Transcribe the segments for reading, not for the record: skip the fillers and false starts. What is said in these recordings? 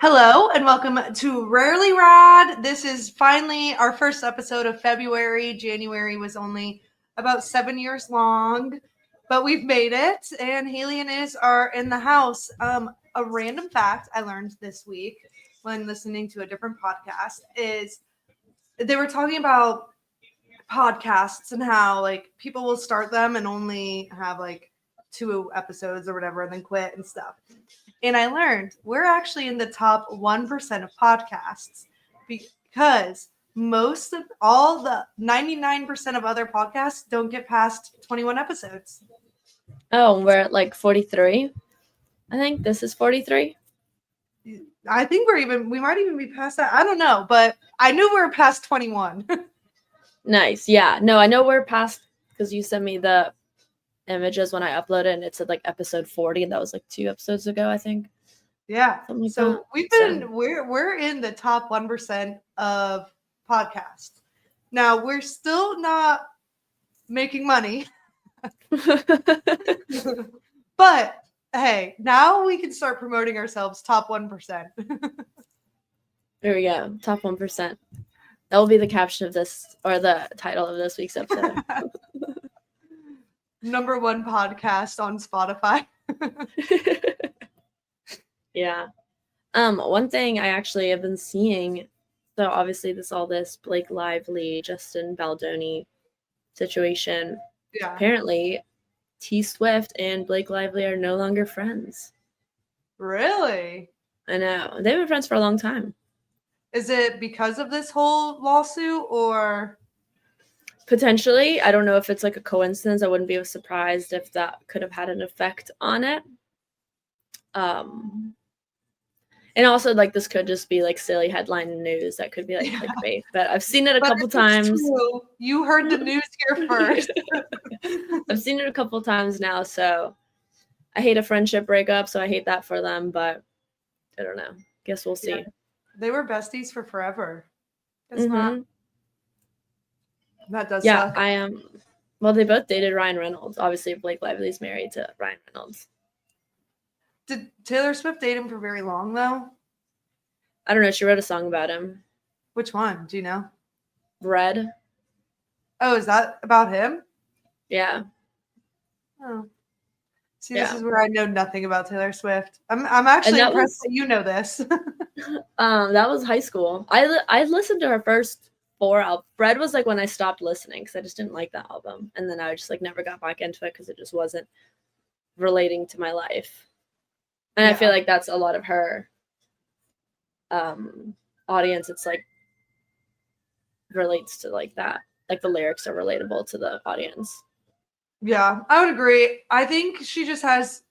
Hello and welcome to Rarely Rad. This is finally our first episode of February. January was only about 7 years long, but we've made it, and Haley and Iz are in the house. A random fact I learned this week when listening to a different podcast is they were talking about podcasts and how like people will start them and only have like 2 episodes or whatever and then quit and stuff. And I learned we're actually in the top 1% of podcasts because most of all the 99% of other podcasts don't get past 21 episodes. Oh, we're at like 43. I think this is 43. I think we might even be past that. I don't know, but I knew we were past 21. Nice. Yeah. No, I know we're past because you sent me the images when I uploaded and it said like episode 40 and that was like 2 episodes ago, I think. Yeah. Like so that. we've been we're in the top 1% of podcasts. Now we're still not making money. But hey, now we can start promoting ourselves top 1%. There we go. Top 1%. That will be the caption of this or the title of this week's episode. Number 1 podcast on Spotify. Yeah. One thing I actually have been seeing, so obviously this Blake Lively, Justin Baldoni situation. Yeah. Apparently, T Swift and Blake Lively are no longer friends. Really? I know. They've been friends for a long time. Is it because of this whole lawsuit or? Potentially. I don't know if it's like a coincidence. I wouldn't be surprised if that could have had an effect on it. And also, like, this could just be like silly headline news that could be like clickbait. But I've seen it a couple times. True. You heard the news here first. I've seen it a couple times now, so I hate a friendship breakup, so I hate that for them. But I don't know. Guess we'll see. Yeah. They were besties for forever. It's not. That does suck. I am. Well, they both dated Ryan Reynolds. Obviously, Blake Lively's married to Ryan Reynolds. Did Taylor Swift date him for very long, though? I don't know. She wrote a song about him. Which one? Do you know? Red. Oh, is that about him? Yeah. Oh. See, this is where I know nothing about Taylor Swift. I'm actually impressed that you know this. That was high school. I listened to her first 4 albums. Red was like when I stopped listening because I just didn't like that album, and then I just like never got back into it because it just wasn't relating to my life. And I feel like that's a lot of her audience. It's like relates to like that. Like the lyrics are relatable to the audience. Yeah, I would agree. I think she just has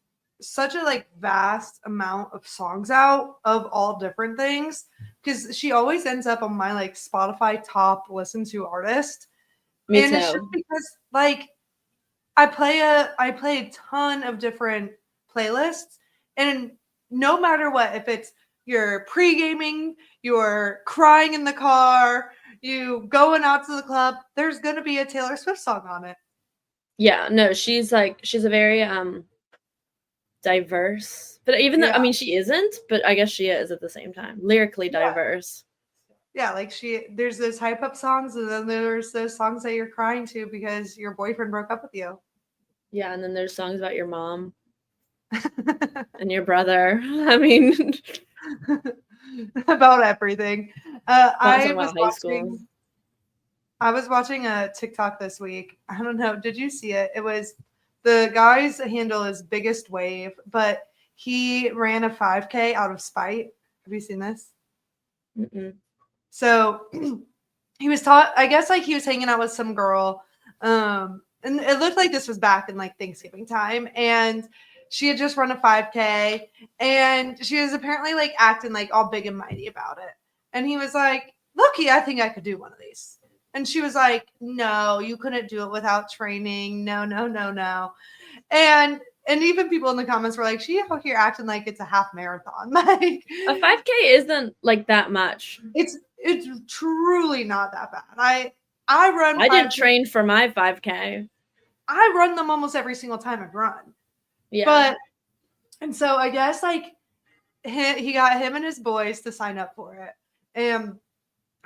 such a like vast amount of songs out of all different things because she always ends up on my like Spotify top listened to artist. Me and too. It's just because like I play a ton of different playlists, and no matter what, if it's you're pre-gaming, you're crying in the car, you going out to the club, there's gonna be a Taylor Swift song on it. Yeah, no, she's a very diverse, but even though I mean she isn't, but I guess she is at the same time, lyrically diverse. Yeah, like there's those hype up songs, and then there's those songs that you're crying to because your boyfriend broke up with you. Yeah, and then there's songs about your mom and your brother. I mean, about everything. I was watching a TikTok this week. I don't know. Did you see it? It was the guy's handle is Biggest Wave, but he ran a 5K out of spite. Have you seen this? Mm-mm. So he was taught, I guess, like he was hanging out with some girl. And it looked like this was back in like Thanksgiving time. And she had just run a 5K and she was apparently like acting like all big and mighty about it. And he was like, "Look-y, I think I could do one of these." And she was like, "No, you couldn't do it without training. No, no, no, no." And even people in the comments were like, "She out here acting like it's a half marathon." Like a 5K isn't like that much. It's truly not that bad. I run. I didn't train for my 5K. I run them almost every single time I run. Yeah. But and so I guess like he got him and his boys to sign up for it. And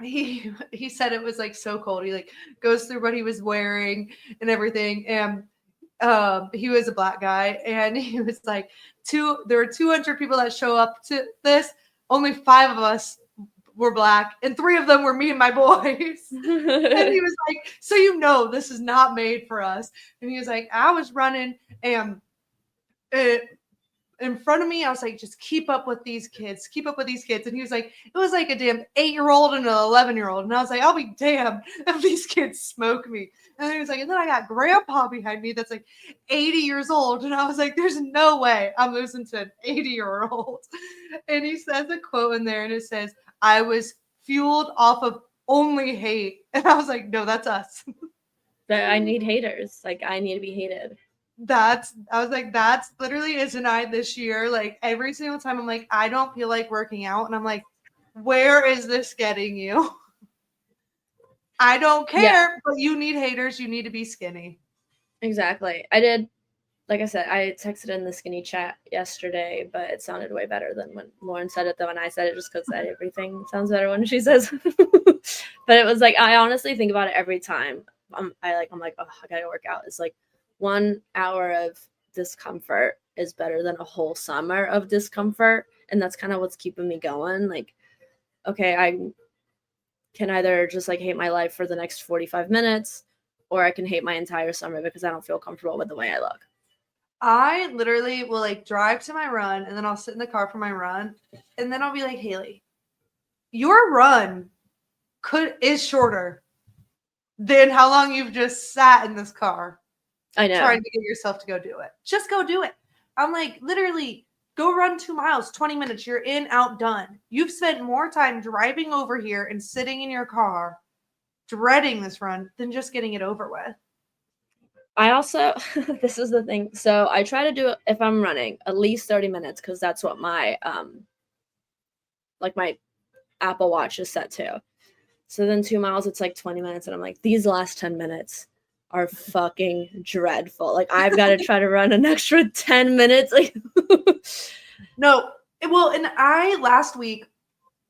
he said it was like so cold. He like goes through what he was wearing and everything. And he was a black guy, and he was like, there were 200 people that show up to this. Only 5 of us were black, and 3 of them were me and my boys. And he was like, so this is not made for us. And he was like, I was running, and in front of me, I was like, just keep up with these kids. And he was like, it was like a damn 8-year-old and an 11-year-old. And I was like, I'll be damned if these kids smoke me. And he was like, and then I got grandpa behind me that's like 80 years old. And I was like, there's no way I'm listening to an 80-year-old. And he says a quote in there, and it says, I was fueled off of only hate. And I was like, no, that's us. I need haters. Like, I need to be hated. I was like, that's literally isn't I this year. Like every single time I'm like, I don't feel like working out. And I'm like, where is this getting you? I don't care, but you need haters. You need to be skinny. Exactly. I did, like I said, I texted in the skinny chat yesterday, but it sounded way better than when Lauren said it than when I said it, just because everything sounds better when she says. But it was like, I honestly think about it every time. I'm like, oh, I gotta work out. It's like 1 hour of discomfort is better than a whole summer of discomfort. And that's kind of what's keeping me going. Like, okay, I can either just like hate my life for the next 45 minutes, or I can hate my entire summer because I don't feel comfortable with the way I look. I literally will like drive to my run, and then I'll sit in the car for my run, and then I'll be like, Haley, your run is shorter than how long you've just sat in this car. I know. Trying to get yourself to go do it. Just go do it. I'm like, literally, go run 2 miles, 20 minutes. You're in, out, done. You've spent more time driving over here and sitting in your car, dreading this run, than just getting it over with. I also, this is the thing. So I try to do it if I'm running at least 30 minutes, because that's what my, like my Apple Watch is set to. So then 2 miles, it's like 20 minutes. And I'm like, these last 10 minutes are fucking dreadful. Like, I've got to try to run an extra 10 minutes. Like, no. Well, and last week,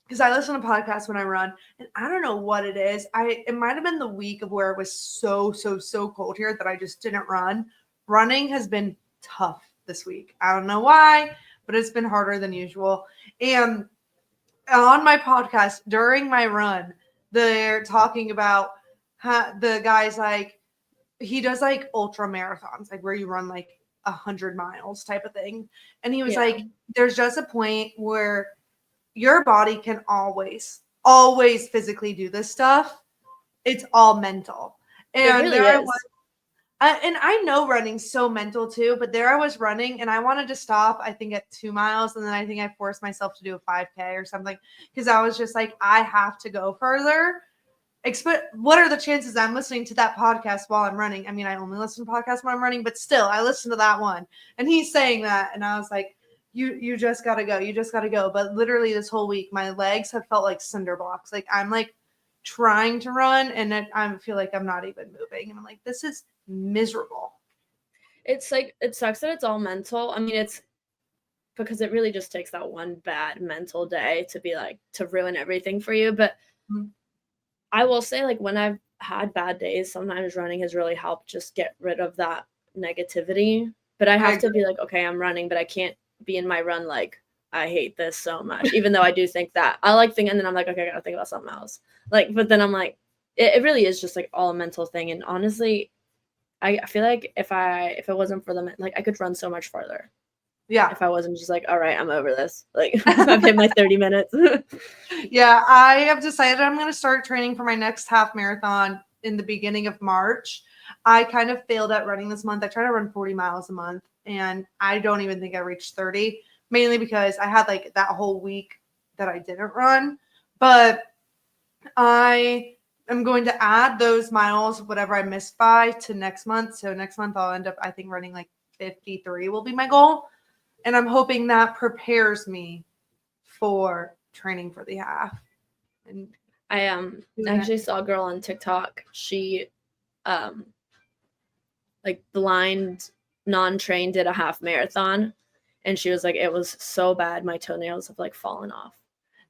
because I listen to podcasts when I run, and I don't know what it is. It might have been the week of where it was so cold here that I just didn't run. Running has been tough this week. I don't know why, but it's been harder than usual. And on my podcast during my run, they're talking about how the guy's like, he does like ultra marathons, like where you run like 100 miles type of thing. And he was like, there's just a point where your body can always physically do this stuff. It's all mental. And it really there is. and I know running's so mental too, but there I was running, and I wanted to stop, I think at 2 miles. And then I think I forced myself to do a 5K or something, because I was just like, I have to go further. What are the chances I'm listening to that podcast while I'm running? I mean, I only listen to podcasts when I'm running, but still I listened to that one, and he's saying that. And I was like, you just got to go. You just got to go. But literally this whole week, my legs have felt like cinder blocks. Like I'm like trying to run, and I feel like I'm not even moving. And I'm like, this is miserable. It's like, it sucks that it's all mental. I mean, it's because it really just takes that one bad mental day to be like, to ruin everything for you. But I will say, like, when I've had bad days, sometimes running has really helped just get rid of that negativity. But I have to be like, okay, I'm running, but I can't be in my run like, I hate this so much. Even though I do think that. I like thinking, and then I'm like, okay, I gotta think about something else. Like, but then I'm like, it really is just like all a mental thing. And honestly, I feel like if it wasn't for them, like I could run so much farther. Yeah. If I wasn't just like, all right, I'm over this. Like I've hit my 30 minutes. Yeah, I have decided I'm going to start training for my next half marathon in the beginning of March. I kind of failed at running this month. I try to run 40 miles a month, and I don't even think I reached 30, mainly because I had like that whole week that I didn't run. But I am going to add those miles, whatever I missed by, to next month. So next month I'll end up, I think, running like 53 will be my goal. And I'm hoping that prepares me for training for the half. And I actually saw a girl on TikTok. She like blind, non-trained, did a half marathon, And she was like, it was so bad. My toenails have like fallen off.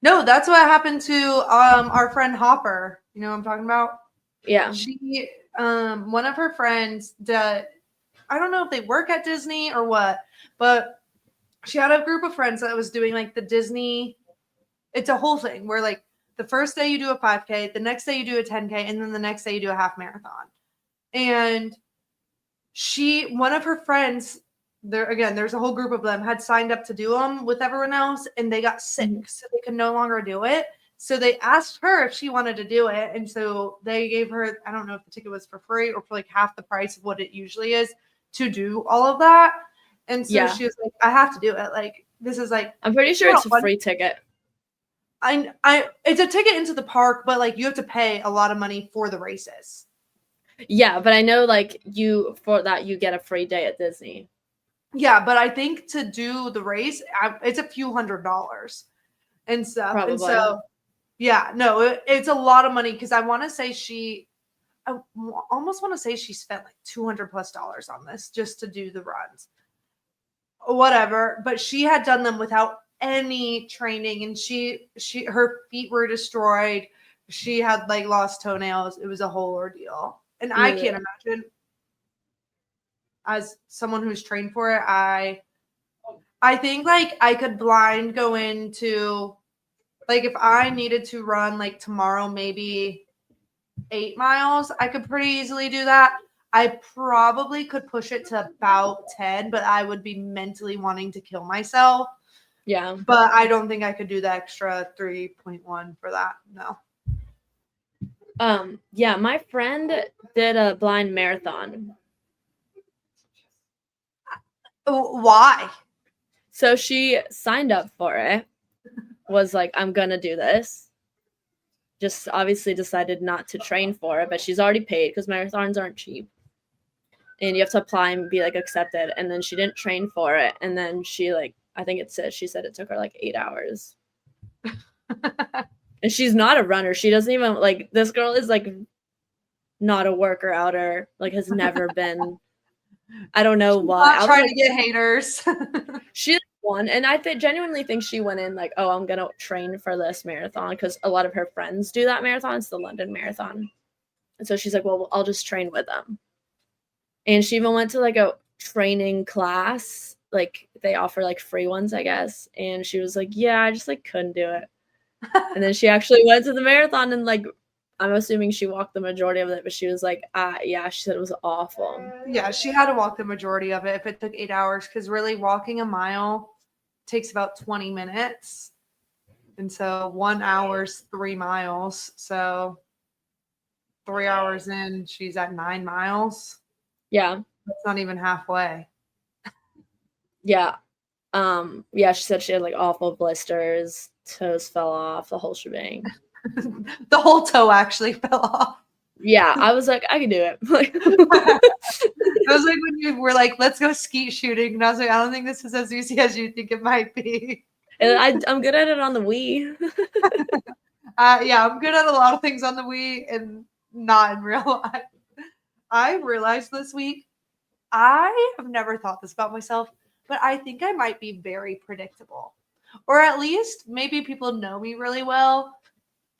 No, that's what happened to our friend Hopper. You know what I'm talking about? Yeah. She one of her friends I don't know if they work at Disney or what, but she had a group of friends that was doing like the Disney. It's a whole thing where like the first day you do a 5K, the next day you do a 10K, and then the next day you do a half marathon. And one of her friends, there's a whole group of them, had signed up to do them with everyone else, and they got sick, so they could no longer do it. So they asked her if she wanted to do it, and so they gave her, I don't know if the ticket was for free or for like half the price of what it usually is to do all of that. And so she was like, I have to do it. Like, this is like, I'm pretty sure it's a free ticket. It's a ticket into the park, but like you have to pay a lot of money for the races. Yeah, but I know like you get a free day at Disney. Yeah, but I think to do the race, it's a few $100s and stuff. Probably. And so, yeah, no, it's a lot of money because I want to say I almost want to say she spent like $200+ on this just to do the runs. Whatever, but she had done them without any training, and her feet were destroyed. She had like lost toenails. It was a whole ordeal, and I can't imagine, as someone who's trained for it, I think like I could blind go into, like, if I needed to run like tomorrow, maybe 8 miles, I could pretty easily do that. I probably could push it to about 10, but I would be mentally wanting to kill myself. Yeah. But I don't think I could do the extra 3.1 for that. No. Yeah, my friend did a blind marathon. Why? So she signed up for it, was like, I'm gonna do this. Just obviously decided not to train for it, but she's already paid because marathons aren't cheap. And you have to apply and be like accepted. And then she didn't train for it. And then she like, I think she said it took her like 8 hours. And she's not a runner. She doesn't even like, this girl is like not a worker outer, like has never been. I don't know why. Not trying to get haters. She won, and I genuinely think she went in like, oh, I'm gonna train for this marathon because a lot of her friends do that marathon. It's the London Marathon, and so she's like, well, I'll just train with them. And she even went to like a training class, like they offer like free ones, I guess. And she was like, yeah, I just like couldn't do it. And then she actually went to the marathon, and like, I'm assuming she walked the majority of it, but she was like, yeah, she said it was awful. Yeah, she had to walk the majority of it if it took 8 hours, because really walking a mile takes about 20 minutes. And so 1 hour's 3 miles. So 3 hours in, she's at 9 miles. Yeah. That's not even halfway. Yeah. Yeah, she said she had like awful blisters, toes fell off, the whole shebang. The whole toe actually fell off. Yeah, I was like, I can do it. I was like, when you were like, let's go skeet shooting, and I was like, I don't think this is as easy as you think it might be. And I'm good at it on the Wii. Yeah, I'm good at a lot of things on the Wii and not in real life. I realized this week, I have never thought this about myself, but I think I might be very predictable. Or at least maybe people know me really well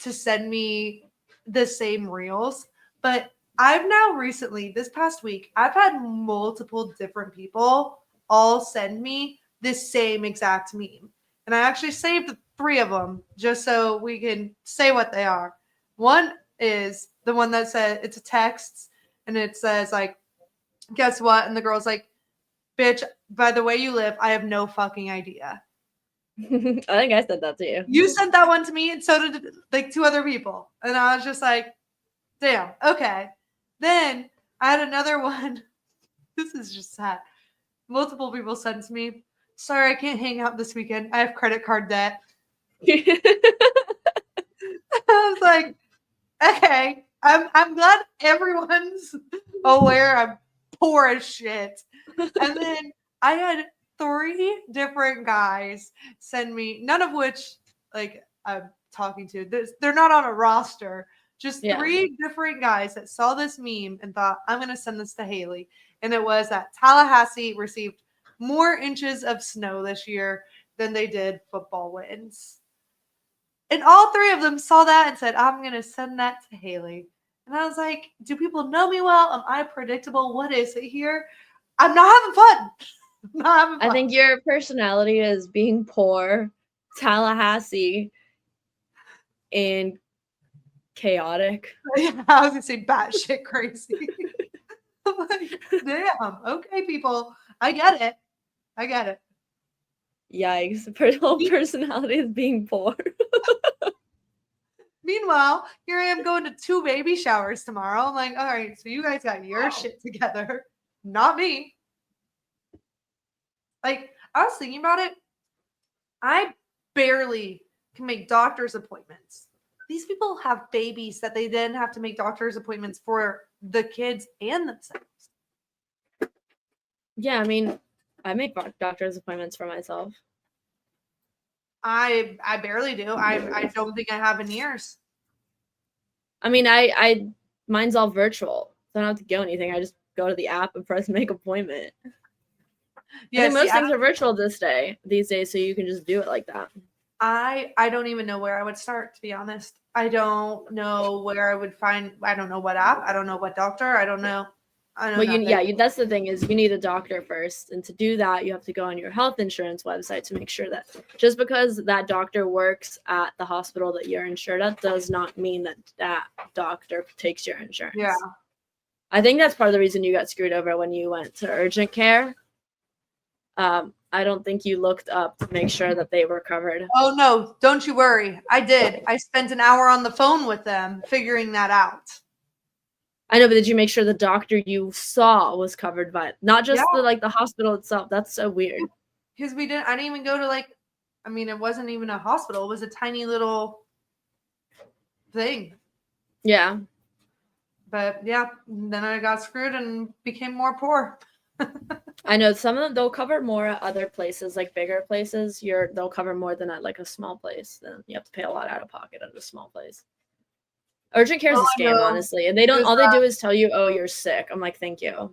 to send me the same reels. But I've now recently, this past week, I've had multiple different people all send me this same exact meme. And I actually saved 3 of them just so we can say what they are. One is the one that said, it's a text, and it says like, guess what? And the girl's like, bitch, by the way you live, I have no fucking idea. I think I said that to you. You sent that one to me, and so did like 2 other people. And I was just like, damn, okay. Then I had another one. This is just sad. Multiple people sent to me, sorry, I can't hang out this weekend. I have credit card debt. I was like, okay, I'm glad everyone's aware I'm poor as shit. And then I had 3 different guys send me, none of which like I'm talking to. They're not on a roster. Just 3 different guys that saw this meme and thought, I'm going to send this to Haley. And it was that Tallahassee received more inches of snow this year than they did football wins. And all three of them saw that and said, I'm going to send that to Haley. And I was like, do people know me well? Am I predictable? What is it here? I'm not having fun. I'm not having fun. I think your personality is being poor, Tallahassee, and chaotic. Yeah, I was going to say batshit crazy. I'm like, damn. Okay, people. I get it. I get it. Yikes. The whole personality is being poor. Meanwhile, here I am going to 2 baby showers tomorrow. I'm like, all right, so you guys got your shit together, not me. Like, I was thinking about it. I barely can make doctor's appointments. These people have babies that they then have to make doctor's appointments for the kids and themselves. Yeah, I mean, I make doctor's appointments for myself. I barely do. I don't think I have in years. I mean, I mine's all virtual. So I don't have to go anything. I just go to the app and press make appointment. Yeah, I think most things are virtual these days, so you can just do it like that. I don't even know where I would start, to be honest. I don't know where I would find. I don't know what app. I don't know what doctor. I don't know. Well, that's the thing is you need a doctor first, and to do that, you have to go on your health insurance website to make sure that just because that doctor works at the hospital that you're insured at does not mean that that doctor takes your insurance. Yeah, I think that's part of the reason you got screwed over when you went to urgent care. I don't think you looked up to make sure that they were covered. Oh no, don't you worry. I did. I spent an hour on the phone with them figuring that out. I know, but did you make sure the doctor you saw was covered by it? Not just the hospital itself? That's so weird. Because I didn't even go to it wasn't even a hospital. It was a tiny little thing. Yeah. But yeah, then I got screwed and became more poor. I know some of them, they'll cover more at other places, like bigger places. They'll cover more than at like a small place. Then you have to pay a lot out of pocket at a small place. Urgent care is a scam, honestly. And they do is tell you, oh, you're sick. I'm like, thank you.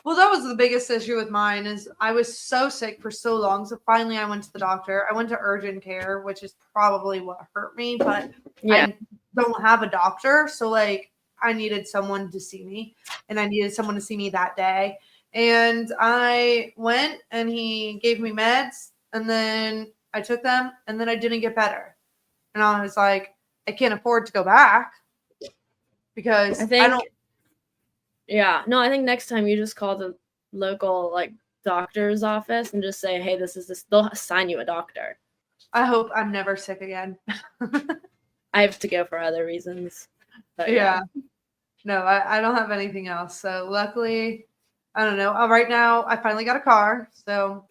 Well, that was the biggest issue with mine is I was so sick for so long. So finally I went to the doctor. I went to urgent care, which is probably what hurt me, but I don't have a doctor. So I needed someone to see me, and I needed someone to see me that day. And I went and he gave me meds, and then I took them, and then I didn't get better. And I was like, I can't afford to go back because I don't. Yeah, no, I think next time you just call the local doctor's office and just say, hey, this is this. They'll assign you a doctor. I hope I'm never sick again. I have to go for other reasons. But yeah. No, I don't have anything else. So luckily, I don't know. Right now, I finally got a car, so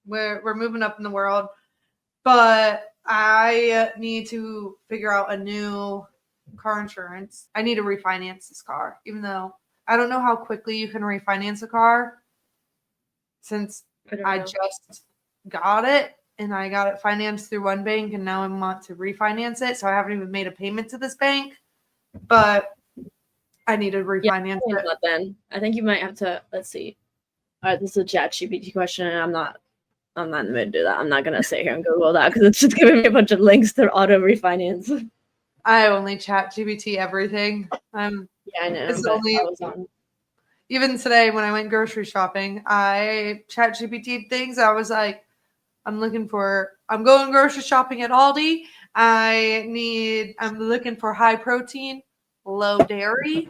we're moving up in the world. But I need to figure out a new car insurance. I need to refinance this car, even though I don't know how quickly you can refinance a car. Since I just got it and I got it financed through one bank, and now I want to refinance it, so I haven't even made a payment to this bank. But I need to refinance it. Then I think you might have to. Let's see. All right, this is a ChatGPT question, and I'm not in the mood to do that. I'm not gonna sit here and Google that because it's just giving me a bunch of links to auto refinance. I only ChatGPT everything. Yeah, I know. Even today when I went grocery shopping, I ChatGPT things. I was like, I'm going grocery shopping at Aldi. I'm looking for high protein, low dairy,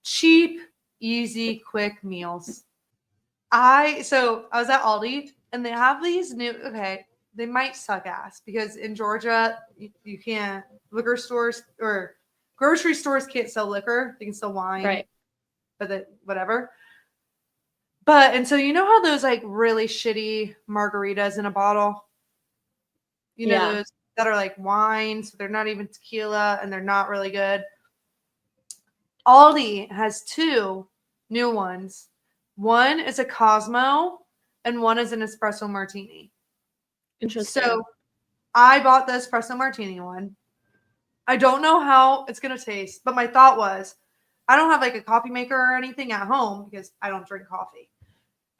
cheap, easy, quick meals. I was at Aldi, and they have these they might suck ass because in Georgia you can't, liquor stores or grocery stores can't sell liquor. They can sell wine, right? But whatever. And so you know how those really shitty margaritas in a bottle, those that are like wine, so they're not even tequila and they're not really good. Aldi has 2 new ones. One is a Cosmo and one is an espresso martini. Interesting. So I bought the espresso martini one. I don't know how it's going to taste, but my thought was I don't have a coffee maker or anything at home because I don't drink coffee.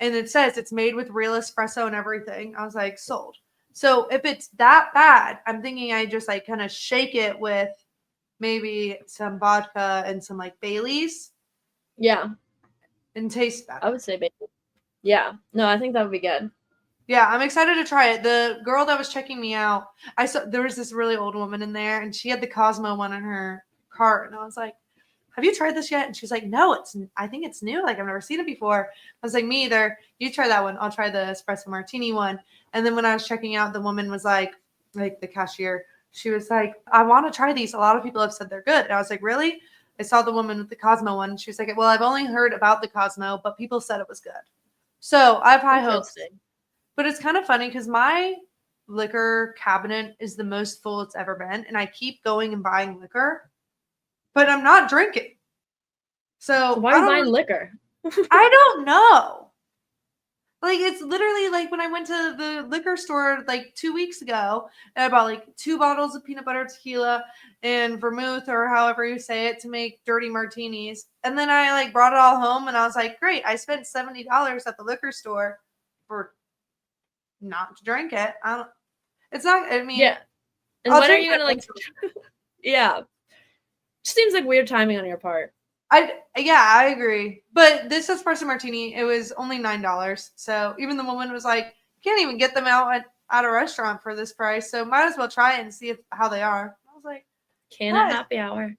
and it says it's made with real espresso and everything. I was like, sold. So if it's that bad, I'm thinking I just like kind of shake it with maybe some vodka and some like Baileys Yeah, and taste I better. would say baby. Yeah, no, I think that would be good. Yeah, I'm excited to try it. The girl that was checking me out, I saw there was this really old woman in there, and she had the Cosmo one in her cart, and I was like, "Have you tried this yet?" And she's like, "No, I think it's new. Like I've never seen it before." I was like, "Me either. You try that one. I'll try the espresso martini one." And then when I was checking out, the woman was like the cashier, she was like, "I want to try these. A lot of people have said they're good." And I was like, "Really?" I saw the woman with the Cosmo one. She was like, "Well, I've only heard about the Cosmo, but people said it was good." So I have high hopes. Interesting. But it's kind of funny because my liquor cabinet is the most full it's ever been. And I keep going and buying liquor, but I'm not drinking. So So why are you buying liquor? I don't know. Like it's literally like when I went to the liquor store like 2 weeks ago and I bought like 2 bottles of peanut butter tequila and vermouth or however you say it to make dirty martinis. And then I like brought it all home and I was like, great, I spent $70 at the liquor store for not to drink it. I don't it's not I mean Yeah. And I'll when are drink you it gonna like eventually. yeah. Seems like weird timing on your part. I agree. But this espresso martini, it was only $9. So even the woman was like, you can't even get them out at a restaurant for this price. So might as well try it and see how they are. I was like, Can at yes. happy hour.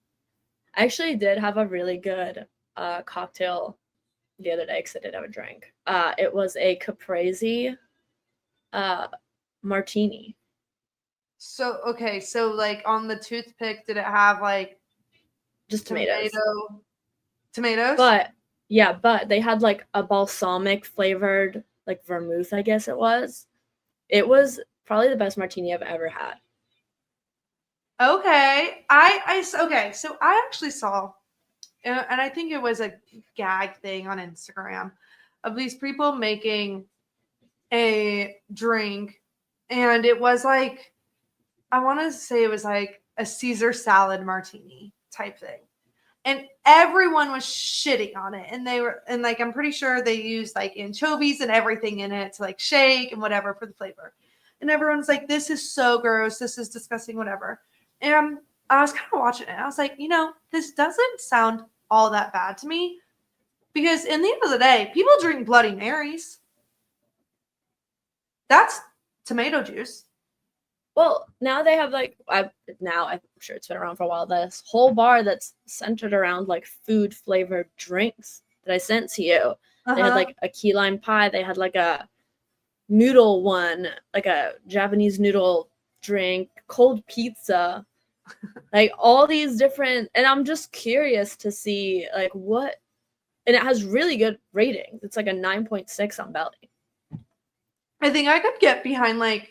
I actually did have a really good cocktail the other day because I did have a drink. It was a caprese martini. So okay, so like on the toothpick, did it have like Just tomatoes. tomatoes? But yeah, but they had like a balsamic flavored like vermouth, I guess it was. It was probably the best martini I've ever had. Okay. Okay, so I actually saw and I think it was a gag thing on Instagram of these people making a drink and it was like I want to say it was like a Caesar salad martini type thing. And everyone was shitting on it. And they were and like I'm pretty sure they used like anchovies and everything in it to like shake and whatever for the flavor. And everyone's like, this is so gross, this is disgusting, whatever. And I was kind of watching it. I was like, this doesn't sound all that bad to me. Because in the end of the day, people drink Bloody Marys. That's tomato juice. Well, now they have like I'm sure it's been around for a while. This whole bar that's centered around like food flavored drinks that I sent to you. They had like a key lime pie. They had like a noodle one, like a Japanese noodle drink, cold pizza, like all these different. And I'm just curious to see like what. And it has really good ratings. It's like a 9.6 on Belly. I think I could get behind like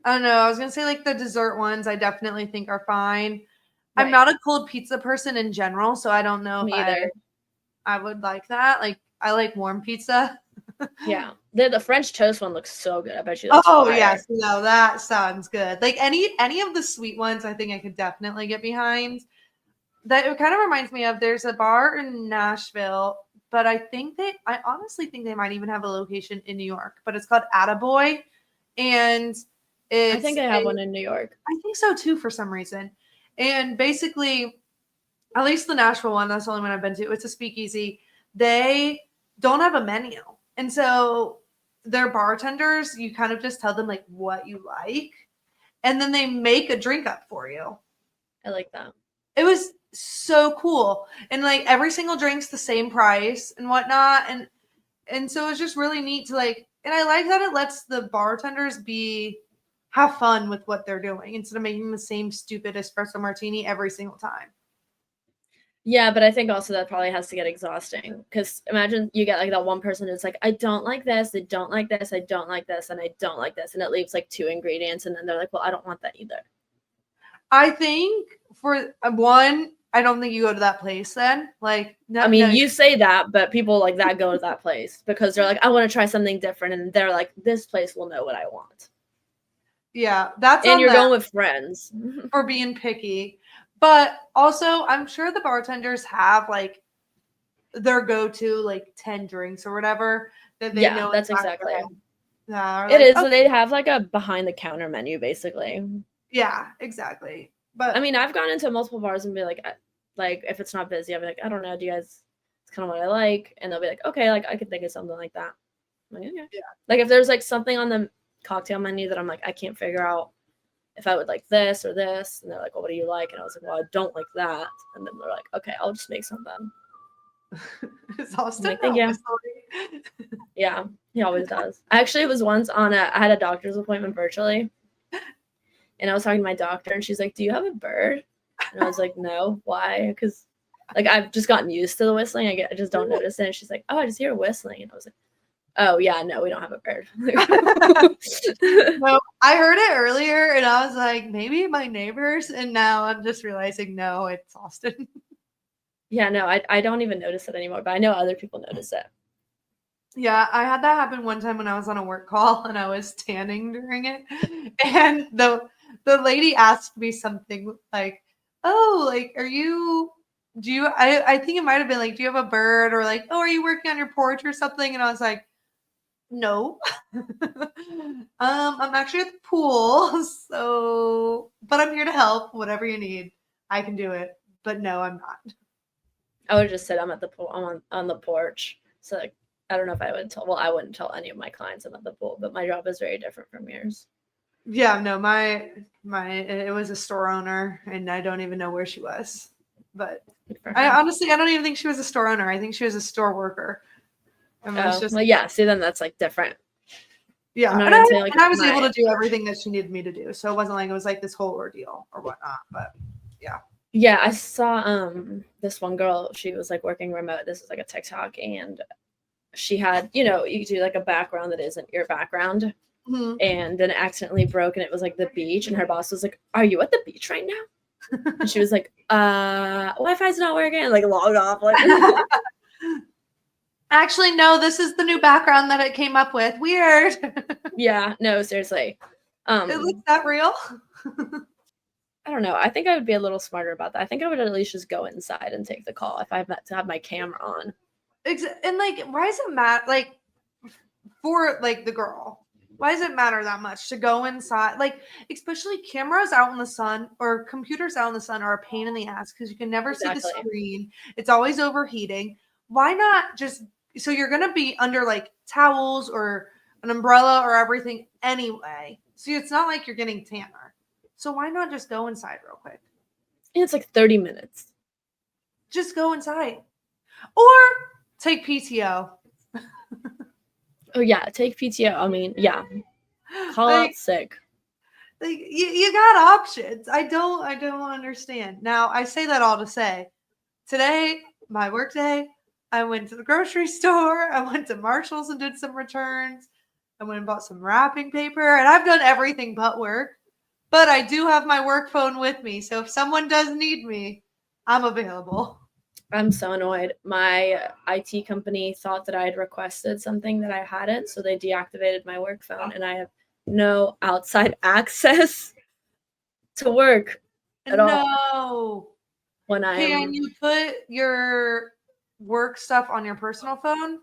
I don't know. I was gonna say like the dessert ones. I definitely think are fine. Right. I'm not a cold pizza person in general, so I don't know Me if either. I would like that. Like I like warm pizza. Yeah, the French toast one looks so good. I bet you that's Oh fire. yes, no, that sounds good. Like any of the sweet ones, I think I could definitely get behind. That it kind of reminds me of there's a bar in Nashville, but I honestly think they might even have a location in New York, but it's called Attaboy. And I think I have one in New York. I think so too for some reason. And basically, at least the Nashville one, that's the only one I've been to. It's a speakeasy. They don't have a menu. And so their bartenders, you kind of just tell them like what you like. And then they make a drink up for you. I like that. It was so cool. And like every single drink's the same price and whatnot. And so it's just really neat to like and I like that it lets the bartenders have fun with what they're doing instead of making the same stupid espresso martini every single time. Yeah, but I think also that probably has to get exhausting because imagine you get like that one person who's like, I don't like this, I don't like this, I don't like this, and I don't like this. And it leaves like 2 ingredients. And then they're like, well, I don't want that either. I think for one, I don't think you go to that place then. Like, no, I mean, no. you say that, but people like that go to that place because they're like, I want to try something different. And they're like, this place will know what I want. Yeah, that's and you're them going with friends for being picky. But also, I'm sure the bartenders have like their go-to like 10 drinks or whatever that they know that's in the back of exactly. their head. Yeah, It is. So they have like a behind the counter menu, basically. Yeah, exactly. But I mean, I've gone into multiple bars and be like if it's not busy, I'll be like, I don't know, do you guys? It's kind of what I like, and they'll be like, okay, like I could think of something like that. I'm like, okay. Yeah. Like if there's like something on the cocktail menu that I'm like, I can't figure out if I would like this or this, and they're like, well, what do you like? And I was like, well, I don't like that, and then they're like, okay, I'll just make something. It's Austin. Like, thank you. Yeah, he always does. Actually, it was once I had a doctor's appointment virtually, and I was talking to my doctor, and she's like, do you have a bird? And I was like, no. Why? Because like I've just gotten used to the whistling. I just don't notice it. And she's like, oh, I just hear whistling. And I was like, oh yeah, no, we don't have a bird. No, I heard it earlier and I was like, maybe my neighbors. And now I'm just realizing, no, it's Austin. Yeah, no, I don't even notice it anymore, but I know other people notice it. Yeah, I had that happen one time when I was on a work call and I was tanning during it. And the lady asked me something like, oh, like, I think it might have been like, do you have a bird? Or like, oh, are you working on your porch or something? And I was like, no. I'm actually at the pool, so but I'm here to help. Whatever you need, I can do it. But no, I'm not. I would just sit. I'm at the pool. I'm on the porch. So like, I don't know if I would tell. Well, I wouldn't tell any of my clients I'm at the pool, but my job is very different from yours. Yeah, no, my it was a store owner, and I don't even know where she was. But I honestly don't even think she was a store owner. I think she was a store worker. And well, yeah. See, then that's like different. Yeah, and I was able to do everything that she needed me to do, so it wasn't like it was like this whole ordeal or whatnot. But yeah. Yeah, I saw this one girl. She was like working remote. This is like a TikTok, and she had, you do like a background that isn't your background, and then it accidentally broke, and it was like the beach. And her boss was like, "Are you at the beach right now?" And she was like, "Wi-Fi's not working," and like logged off. Like, actually, no, this is the new background that it came up with. Weird. Yeah, no, seriously. It looks that real. I don't know. I think I would be a little smarter about that. I think I would at least just go inside and take the call if I have to have my camera on. And like, why does it matter? Like, for like the girl, why does it matter that much to go inside? Like, especially cameras out in the sun or computers out in the sun are a pain in the ass because you can never see the screen. It's always overheating. Why not just so you're gonna be under like towels or an umbrella or everything anyway? So it's not like you're getting tanner. So why not just go inside real quick? And it's like 30 minutes. Just go inside. Or take PTO. Oh yeah, take PTO. I mean, yeah. Call out sick. Like you got options. I don't understand. Now I say that all to say today, my work day, I went to the grocery store, I went to Marshall's and did some returns. I went and bought some wrapping paper, and I've done everything but work. But I do have my work phone with me. So if someone does need me, I'm available. I'm so annoyed. My IT company thought that I had requested something that I hadn't. So they deactivated my work phone and I have no outside access to work at all. When Can you put your work stuff on your personal phone?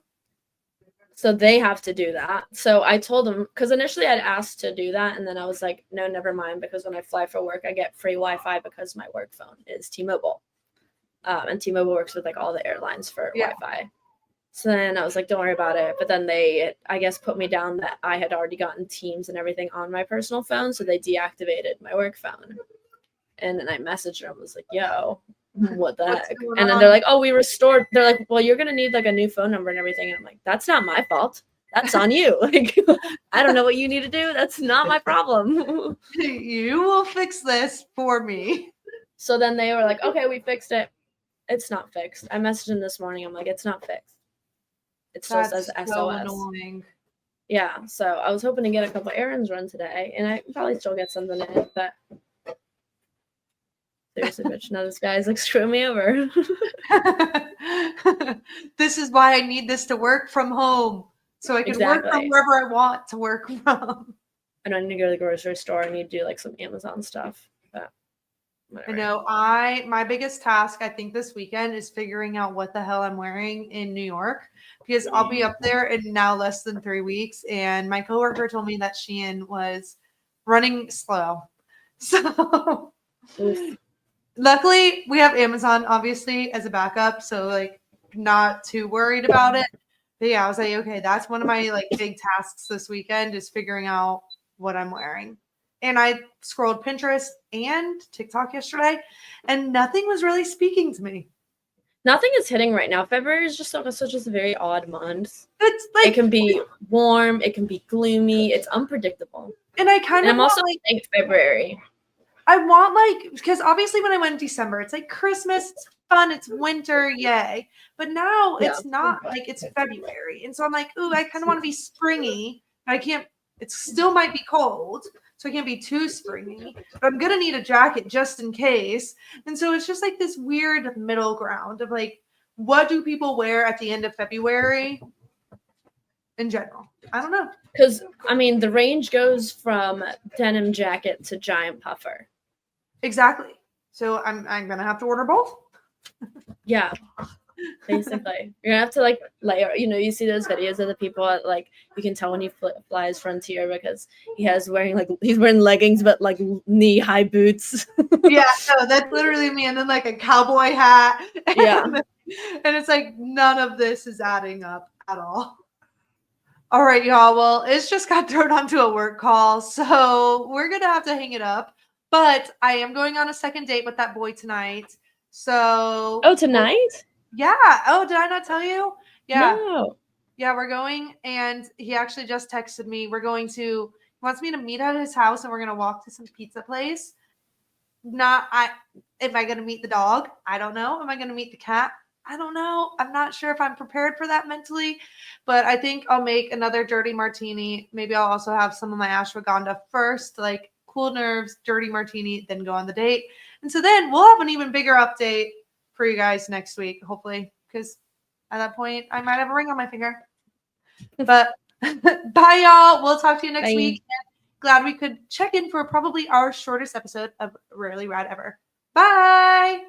So they have to do that. So I told them, because initially I'd asked to do that. And then I was like, no, never mind. Because when I fly for work, I get free Wi-Fi because my work phone is T-Mobile. And T-Mobile works with like all the airlines for Wi-Fi. So then I was like, don't worry about it. But then they, I guess, put me down that I had already gotten Teams and everything on my personal phone. So they deactivated my work phone. And then I messaged them. I was like, yo, what the heck? And then they're like, oh, we restored. They're like, well, you're going to need like a new phone number and everything. And I'm like, that's not my fault. That's on you. Like, I don't know what you need to do. That's not my problem. You will fix this for me. So then they were like, okay, we fixed it. It's not fixed. I messaged them this morning. I'm like, it's not fixed. It still says SOS. So annoying. Yeah. So I was hoping to get a couple errands run today, and I can probably still get something in, but seriously, bitch, now this guy's like screwing me over. This is why I need this to work from home. So I can work from wherever I want to work from. I don't need to go to the grocery store. I need to do like some Amazon stuff. But whatever. I know. My biggest task, I think, this weekend is figuring out what the hell I'm wearing in New York because I'll be up there in now less than 3 weeks. And my coworker told me that Shein was running slow. So Oof. luckily we have Amazon obviously as a backup. So like not too worried about it. But yeah, I was like, okay, that's one of my like big tasks this weekend is figuring out what I'm wearing. And I scrolled Pinterest and TikTok yesterday, and nothing was really speaking to me. Nothing is hitting right now. February is just such a very odd month. It's It like, can be warm, it can be gloomy, it's unpredictable. and I kind And of I'm want also like, saying February. I want like, because obviously when I went in December, it's like Christmas, it's fun, it's winter, yay. But now Yeah. it's not like it's February. And so I'm like, ooh, I kind of want to be springy, but I can't, it still might be cold. So I can't be too springy, but I'm going to need a jacket just in case. And so it's just like this weird middle ground of like, what do people wear at the end of February in general? I don't know. Because, I mean, the range goes from denim jacket to giant puffer. Exactly. So I'm going to have to order both. Yeah, basically. You're going to have to, like, layer. You know, you see those videos of the people at, like, you can tell when he flies Frontier because he's wearing leggings but, like, knee-high boots. Yeah, no, that's literally me. And then, like, a cowboy hat. Yeah. And it's like, none of this is adding up at all. All right, y'all. Well, it's just got thrown onto a work call. So we're going to have to hang it up. But I am going on a second date with that boy tonight. So. Oh, tonight? Yeah. Oh, did I not tell you? Yeah. No. Yeah, we're going. And he actually just texted me. He wants me to meet at his house and we're going to walk to some pizza place. Am I going to meet the dog? I don't know. Am I going to meet the cat? I don't know. I'm not sure if I'm prepared for that mentally, but I think I'll make another dirty martini. Maybe I'll also have some of my ashwagandha first, like cool nerves, dirty martini, then go on the date. And so then we'll have an even bigger update for you guys next week, hopefully, because at that point I might have a ring on my finger. But bye, y'all. We'll talk to you next week. Glad we could check in for probably our shortest episode of Rarely Rad Ever. Bye.